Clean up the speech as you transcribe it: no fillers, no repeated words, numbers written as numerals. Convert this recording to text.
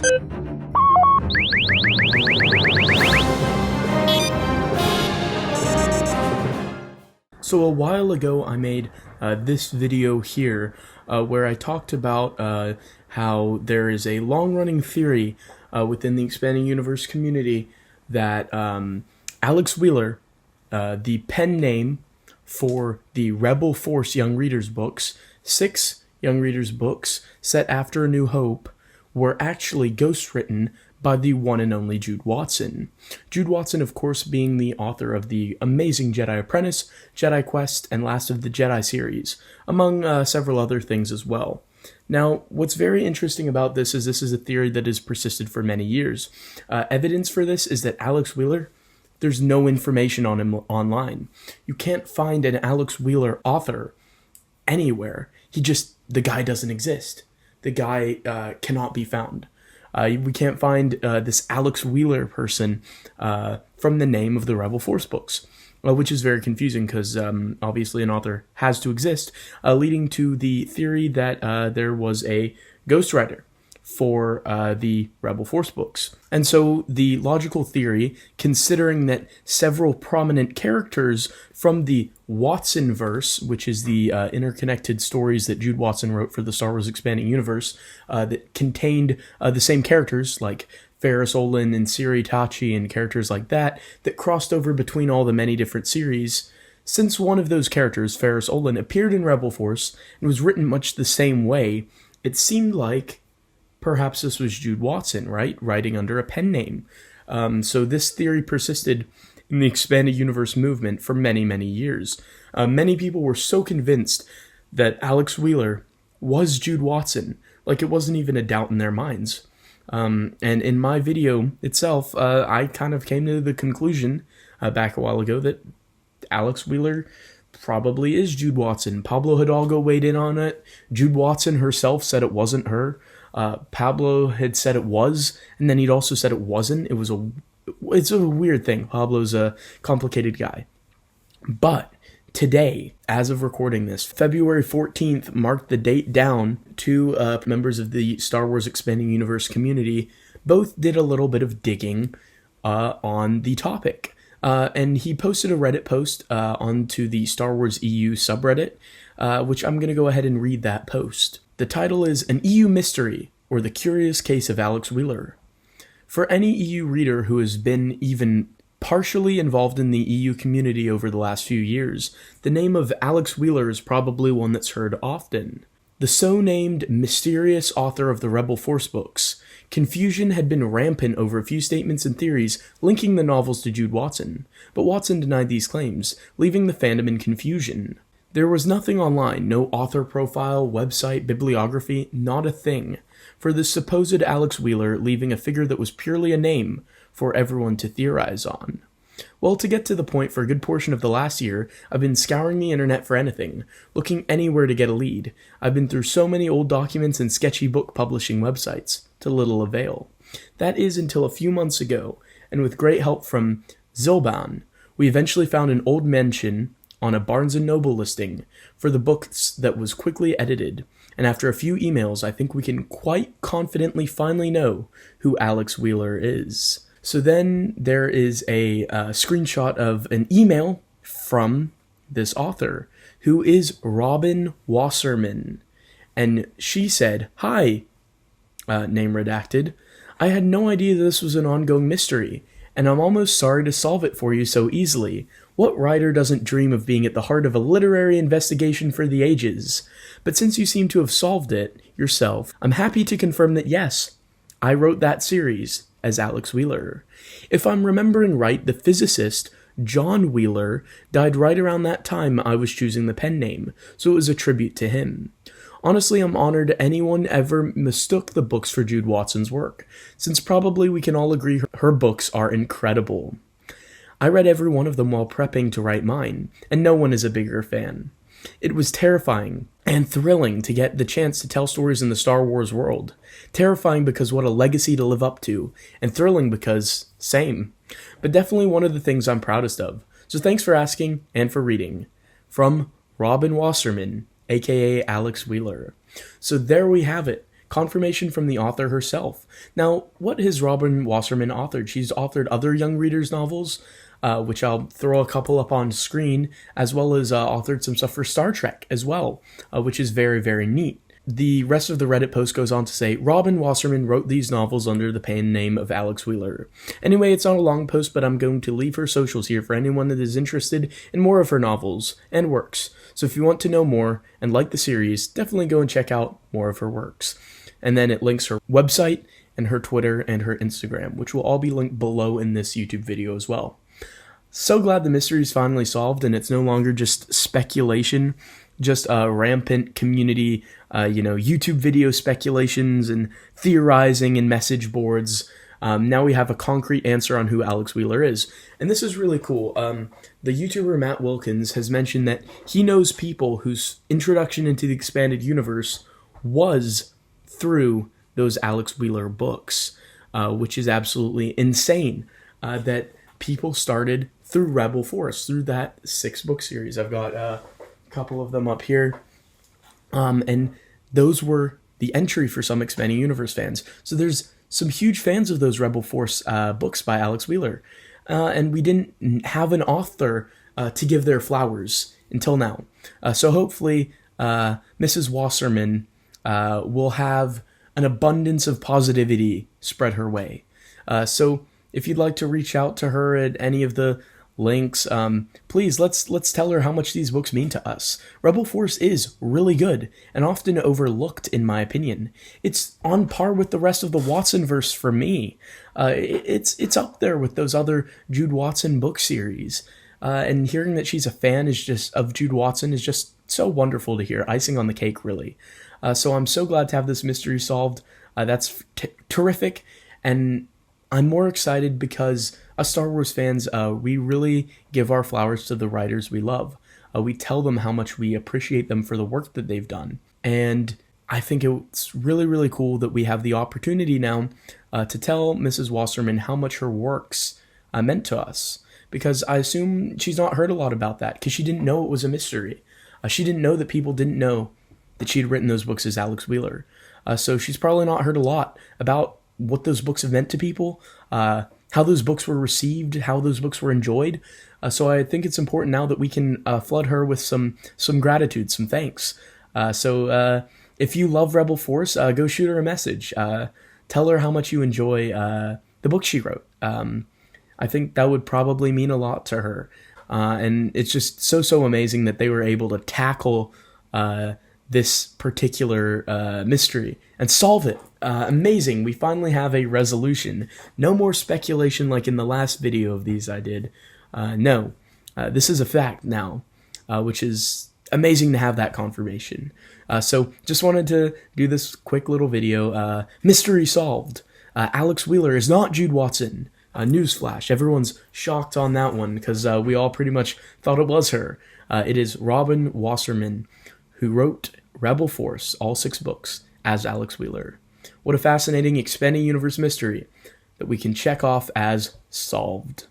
So a while ago I made this video here where I talked about how there is a long-running theory within the expanding universe community that Alex Wheeler, the pen name for the Rebel Force Young Readers books, 6 Young Readers books set after A New Hope, were actually ghostwritten by the one and only Jude Watson. Jude Watson, of course, being the author of the amazing Jedi Apprentice, Jedi Quest, and Last of the Jedi series, among several other things as well. Now, what's very interesting about this is a theory that has persisted for many years. Evidence for this is that Alex Wheeler, there's no information on him online. You can't find an Alex Wheeler author anywhere. The guy doesn't exist. The guy cannot be found. We can't find this Alex Wheeler person from the name of the Rebel Force books, which is very confusing because obviously an author has to exist, leading to the theory that there was a ghostwriter for the Rebel Force books. And so the logical theory, considering that several prominent characters from the Watson-verse, which is the interconnected stories that Jude Watson wrote for the Star Wars Expanding Universe, that contained the same characters like Ferris Olin and Siri Tachi and characters like that crossed over between all the many different series. Since one of those characters, Ferris Olin, appeared in Rebel Force and was written much the same way, it seemed like perhaps this was Jude Watson, right? Writing under a pen name. So this theory persisted in the expanded universe movement for many, many years. Many people were so convinced that Alex Wheeler was Jude Watson, like it wasn't even a doubt in their minds. And in my video itself, I kind of came to the conclusion back a while ago that Alex Wheeler probably is Jude Watson. Pablo Hidalgo weighed in on it. Jude Watson herself said it wasn't her. Pablo had said it was, and then he'd also said it wasn't. It's a weird thing. Pablo's a complicated guy. But today, as of recording this, February 14th marked the date down. Two members of the Star Wars Expanding Universe community both did a little bit of digging on the topic. And he posted a Reddit post onto the Star Wars EU subreddit, which I'm going to go ahead and read that post. The title is An EU Mystery, or The Curious Case of Alex Wheeler. For any EU reader who has been even partially involved in the EU community over the last few years, the name of Alex Wheeler is probably one that's heard often. The so-named mysterious author of the Rebel Force books, confusion had been rampant over a few statements and theories linking the novels to Jude Watson, but Watson denied these claims, leaving the fandom in confusion. There was nothing online, no author profile, website, bibliography, not a thing, for the supposed Alex Wheeler, leaving a figure that was purely a name for everyone to theorize on. Well, to get to the point, for a good portion of the last year, I've been scouring the internet for anything, looking anywhere to get a lead. I've been through so many old documents and sketchy book publishing websites, to little avail. That is until a few months ago, and with great help from Zilban, we eventually found an old mention on a Barnes & Noble listing for the books that was quickly edited, and after a few emails, I think we can quite confidently finally know who Alex Wheeler is. So then there is a screenshot of an email from this author, who is Robin Wasserman, and she said, "Hi, name redacted, I had no idea this was an ongoing mystery, and I'm almost sorry to solve it for you so easily. What writer doesn't dream of being at the heart of a literary investigation for the ages? But since you seem to have solved it yourself, I'm happy to confirm that yes, I wrote that series as Alex Wheeler. If I'm remembering right, the physicist John Wheeler died right around that time I was choosing the pen name, so it was a tribute to him. Honestly, I'm honored anyone ever mistook the books for Jude Watson's work, since probably we can all agree her books are incredible. I read every one of them while prepping to write mine, and no one is a bigger fan. It was terrifying and thrilling to get the chance to tell stories in the Star Wars world. Terrifying because what a legacy to live up to, and thrilling because, same. But definitely one of the things I'm proudest of. So thanks for asking and for reading. From Robin Wasserman, aka Alex Wheeler. So there we have it. confirmation from the author herself. Now, what has Robin Wasserman authored? She's authored other young readers' novels, which I'll throw a couple up on screen, as well as authored some stuff for Star Trek as well, which is very, very neat. The rest of the Reddit post goes on to say, Robin Wasserman wrote these novels under the pen name of Alex Wheeler. Anyway, it's not a long post, but I'm going to leave her socials here for anyone that is interested in more of her novels and works. So if you want to know more and like the series, definitely go and check out more of her works. And then it links her website and her Twitter and her Instagram, which will all be linked below in this YouTube video as well. So glad the mystery is finally solved and it's no longer just speculation, just rampant community, YouTube video speculations and theorizing in message boards. Now we have a concrete answer on who Alex Wheeler is. And this is really cool. The YouTuber Matt Wilkins has mentioned that he knows people whose introduction into the expanded universe was through those Alex Wheeler books, which is absolutely insane, that people started through Rebel Force, through that 6-book series. I've got a couple of them up here. And those were the entry for some Expanding Universe fans. So there's some huge fans of those Rebel Force books by Alex Wheeler. And we didn't have an author to give their flowers until now. So hopefully Mrs. Wasserman will have an abundance of positivity spread her way. So if you'd like to reach out to her at any of the links, please let's tell her how much these books mean to us. Rebel Force is really good and often overlooked in my opinion. It's on par with the rest of the Watsonverse for me. It's up there with those other Jude Watson book series. And hearing that she's a fan of Jude Watson is just so wonderful to hear. Icing on the cake, really. So I'm so glad to have this mystery solved. That's terrific, and I'm more excited because us Star Wars fans, we really give our flowers to the writers we love. We tell them how much we appreciate them for the work that they've done. And I think it's really, really cool that we have the opportunity now to tell Mrs. Wasserman how much her works meant to us. Because I assume she's not heard a lot about that, because she didn't know it was a mystery. She didn't know that people didn't know that she had written those books as Alex Wheeler. So she's probably not heard a lot about what those books have meant to people, how those books were received, how those books were enjoyed. So I think it's important now that we can flood her with some gratitude, some thanks. So if you love Rebel Force, go shoot her a message. Tell her how much you enjoy the book she wrote. I think that would probably mean a lot to her. And it's just so amazing that they were able to tackle this particular mystery and solve it. Amazing. We finally have a resolution. No more speculation like in the last video of these I did. No, this is a fact now, which is amazing to have that confirmation. So just wanted to do this quick little video. Mystery solved. Alex Wheeler is not Jude Watson. Newsflash. Everyone's shocked on that one because we all pretty much thought it was her. It is Robin Wasserman who wrote Rebel Force, all 6 books, as Alex Wheeler. What a fascinating Expanding Universe mystery that we can check off as solved.